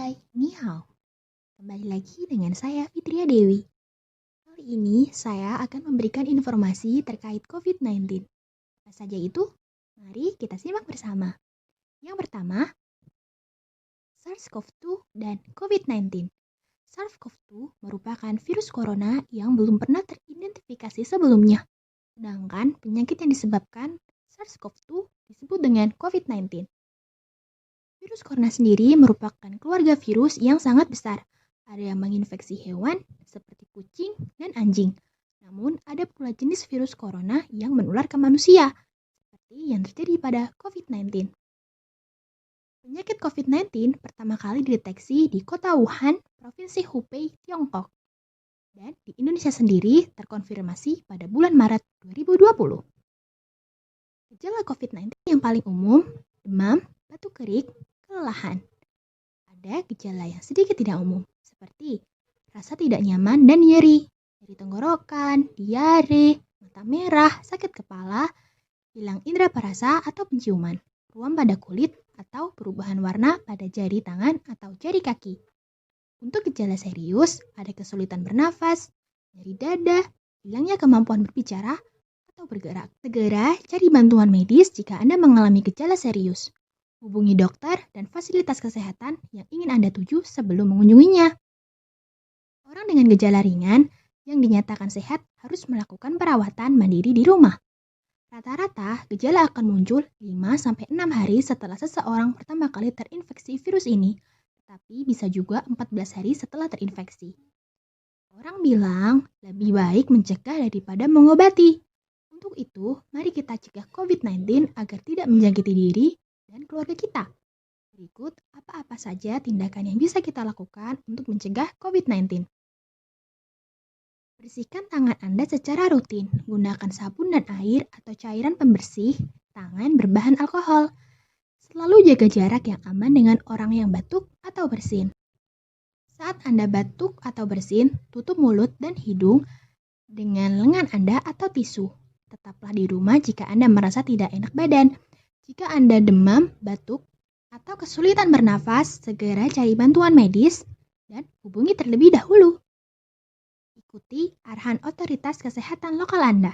Hai, ni hao. Kembali lagi dengan saya Fitria Dewi. Kali ini saya akan memberikan informasi terkait COVID-19. Apa saja itu? Mari kita simak bersama. Yang pertama, SARS-CoV-2 dan COVID-19. SARS-CoV-2 merupakan virus corona yang belum pernah teridentifikasi sebelumnya. Sedangkan penyakit yang disebabkan SARS-CoV-2 disebut dengan COVID-19. Virus corona sendiri merupakan keluarga virus yang sangat besar. Ada yang menginfeksi hewan seperti kucing dan anjing. Namun ada pula jenis virus corona yang menular ke manusia, seperti yang terjadi pada COVID-19. Penyakit COVID-19 pertama kali dideteksi di kota Wuhan, Provinsi Hubei, Tiongkok. Dan di Indonesia sendiri terkonfirmasi pada bulan Maret 2020. Gejala COVID-19 yang paling umum, demam, batuk kering, kelelahan. Ada gejala yang sedikit tidak umum, seperti rasa tidak nyaman dan nyeri tenggorokan, diare, mata merah, sakit kepala, hilang indera perasa atau penciuman, ruam pada kulit, atau perubahan warna pada jari tangan atau jari kaki. Untuk gejala serius, ada kesulitan bernafas, nyeri dada, hilangnya kemampuan berbicara, atau bergerak. Segera cari bantuan medis jika Anda mengalami gejala serius. Hubungi dokter dan fasilitas kesehatan yang ingin Anda tuju sebelum mengunjunginya. Orang dengan gejala ringan yang dinyatakan sehat harus melakukan perawatan mandiri di rumah. Rata-rata, gejala akan muncul 5-6 hari setelah seseorang pertama kali terinfeksi virus ini, tetapi bisa juga 14 hari setelah terinfeksi. Orang bilang lebih baik mencegah daripada mengobati. Untuk itu, mari kita cegah COVID-19 agar tidak menjangkiti diri dan keluarga kita. Berikut apa-apa saja tindakan yang bisa kita lakukan untuk mencegah COVID-19. Bersihkan tangan Anda secara rutin. Gunakan sabun dan air atau cairan pembersih tangan berbahan alkohol. Selalu jaga jarak yang aman dengan orang yang batuk atau bersin. Saat Anda batuk atau bersin, tutup mulut dan hidung dengan lengan Anda atau tisu. Tetaplah di rumah jika Anda merasa tidak enak badan. Jika Anda demam, batuk, atau kesulitan bernafas, segera cari bantuan medis dan hubungi terlebih dahulu. Ikuti arahan otoritas kesehatan lokal Anda.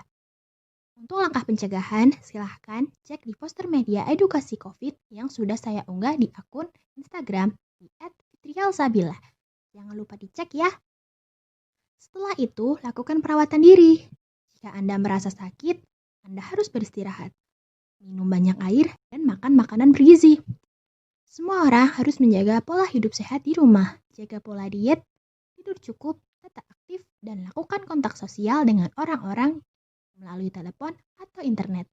Untuk langkah pencegahan, silahkan cek di poster media edukasi COVID yang sudah saya unggah di akun Instagram di @fitrialsabila. Jangan lupa dicek ya. Setelah itu, lakukan perawatan diri. Jika Anda merasa sakit, Anda harus beristirahat. Minum banyak air, dan makan makanan bergizi. Semua orang harus menjaga pola hidup sehat di rumah, jaga pola diet, tidur cukup, tetap aktif, dan lakukan kontak sosial dengan orang-orang melalui telepon atau internet.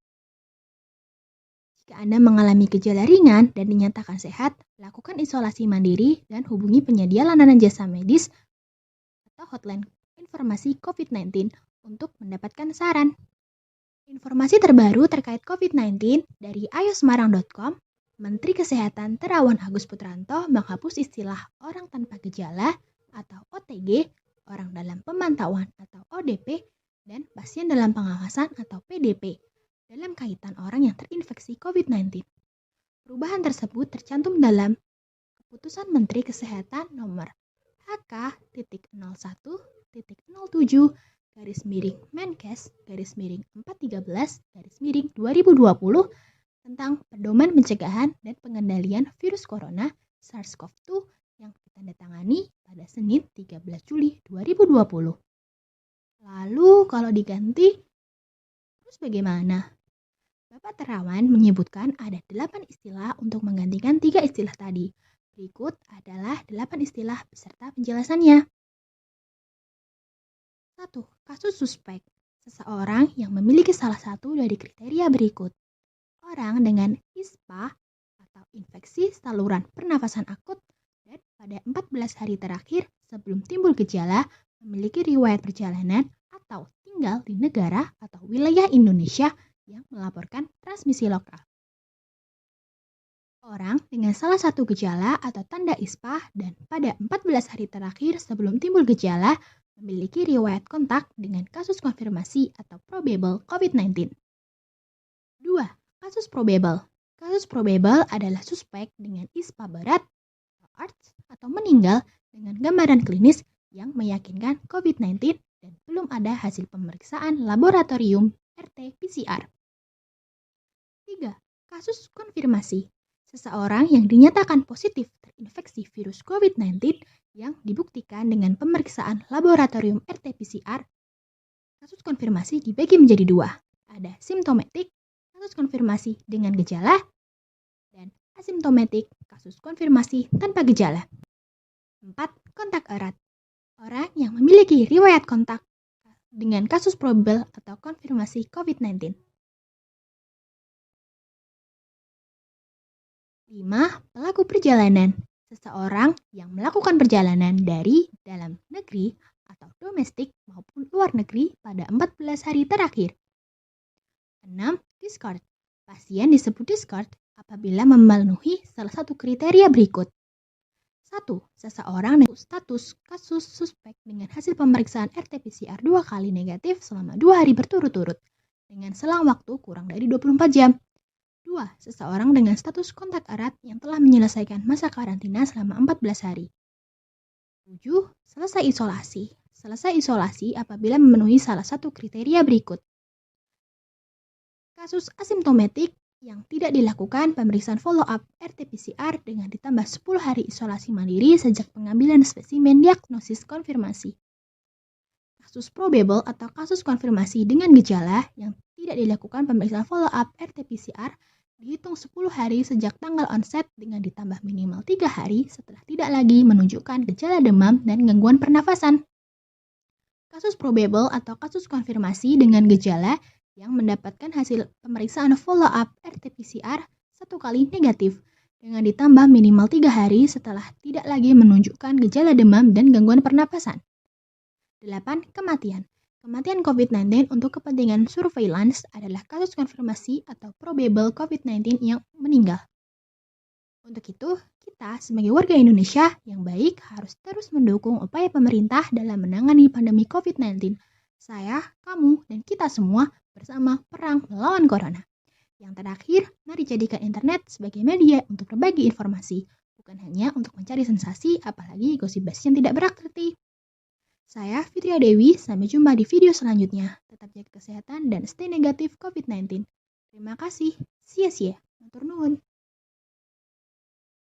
Jika Anda mengalami gejala ringan dan dinyatakan sehat, lakukan isolasi mandiri dan hubungi penyedia layanan jasa medis atau hotline informasi COVID-19 untuk mendapatkan saran. Informasi terbaru terkait COVID-19 dari ayosemarang.com, Menteri Kesehatan Terawan Agus Putranto menghapus istilah orang tanpa gejala atau OTG, orang dalam pemantauan atau ODP, dan pasien dalam pengawasan atau PDP dalam kaitan orang yang terinfeksi COVID-19. Perubahan tersebut tercantum dalam Keputusan Menteri Kesehatan nomor HK.01-Menkes/413/2020 tentang pedoman pencegahan dan pengendalian virus corona SARS-CoV-2 yang ditandatangani pada Senin 13 Juli 2020. Lalu kalau diganti, terus bagaimana? Bapak Terawan menyebutkan ada 8 istilah untuk menggantikan 3 istilah tadi. Berikut adalah 8 istilah beserta penjelasannya. 1. Kasus suspek. Seseorang yang memiliki salah satu dari kriteria berikut. Orang dengan ISPA atau infeksi saluran pernafasan akut dan pada 14 hari terakhir sebelum timbul gejala memiliki riwayat perjalanan atau tinggal di negara atau wilayah Indonesia yang melaporkan transmisi lokal. Orang dengan salah satu gejala atau tanda ISPA dan pada 14 hari terakhir sebelum timbul gejala memiliki riwayat kontak dengan kasus konfirmasi atau probable COVID-19. 2. Kasus probable. Kasus probable adalah suspek dengan ISPA berat atau meninggal dengan gambaran klinis yang meyakinkan COVID-19 dan belum ada hasil pemeriksaan laboratorium RT-PCR. 3. Kasus konfirmasi. Seseorang yang dinyatakan positif terinfeksi virus COVID-19 yang dibuktikan dengan pemeriksaan laboratorium RT-PCR. Kasus konfirmasi dibagi menjadi dua. Ada simptomatik, kasus konfirmasi dengan gejala, dan asimptomatik, kasus konfirmasi tanpa gejala. 4. Kontak erat. Orang yang memiliki riwayat kontak dengan kasus probable atau konfirmasi COVID-19. 5. Pelaku perjalanan. Seseorang yang melakukan perjalanan dari dalam negeri atau domestik maupun luar negeri pada 14 hari terakhir. 6. Discord. Pasien disebut discord apabila memenuhi salah satu kriteria berikut. 1. Seseorang dengan status kasus suspek dengan hasil pemeriksaan RT-PCR 2 kali negatif selama 2 hari berturut-turut dengan selang waktu kurang dari 24 jam. 2. Seseorang dengan status kontak erat yang telah menyelesaikan masa karantina selama 14 hari. 7. Selesai isolasi. Selesai isolasi apabila memenuhi salah satu kriteria berikut. Kasus asimptomatik yang tidak dilakukan pemeriksaan follow-up RT-PCR dengan ditambah 10 hari isolasi mandiri sejak pengambilan spesimen diagnosis konfirmasi. Kasus probable atau kasus konfirmasi dengan gejala yang tidak dilakukan pemeriksaan follow-up RT-PCR dihitung 10 hari sejak tanggal onset dengan ditambah minimal 3 hari setelah tidak lagi menunjukkan gejala demam dan gangguan pernafasan. Kasus probable atau kasus konfirmasi dengan gejala yang mendapatkan hasil pemeriksaan follow-up RT-PCR 1 kali negatif dengan ditambah minimal 3 hari setelah tidak lagi menunjukkan gejala demam dan gangguan pernapasan. 8. Kematian. Kematian COVID-19 untuk kepentingan surveillance adalah kasus konfirmasi atau probable COVID-19 yang meninggal. Untuk itu, kita sebagai warga Indonesia yang baik harus terus mendukung upaya pemerintah dalam menangani pandemi COVID-19. Saya, kamu, dan kita semua bersama perang melawan corona. Yang terakhir, mari jadikan internet sebagai media untuk berbagi informasi, bukan hanya untuk mencari sensasi, apalagi gosip basi yang tidak berarti. Saya Fitria Dewi, sampai jumpa di video selanjutnya. Tetap jaga kesehatan dan stay negatif COVID-19. Terima kasih. Sia-sia. Matur nuwun.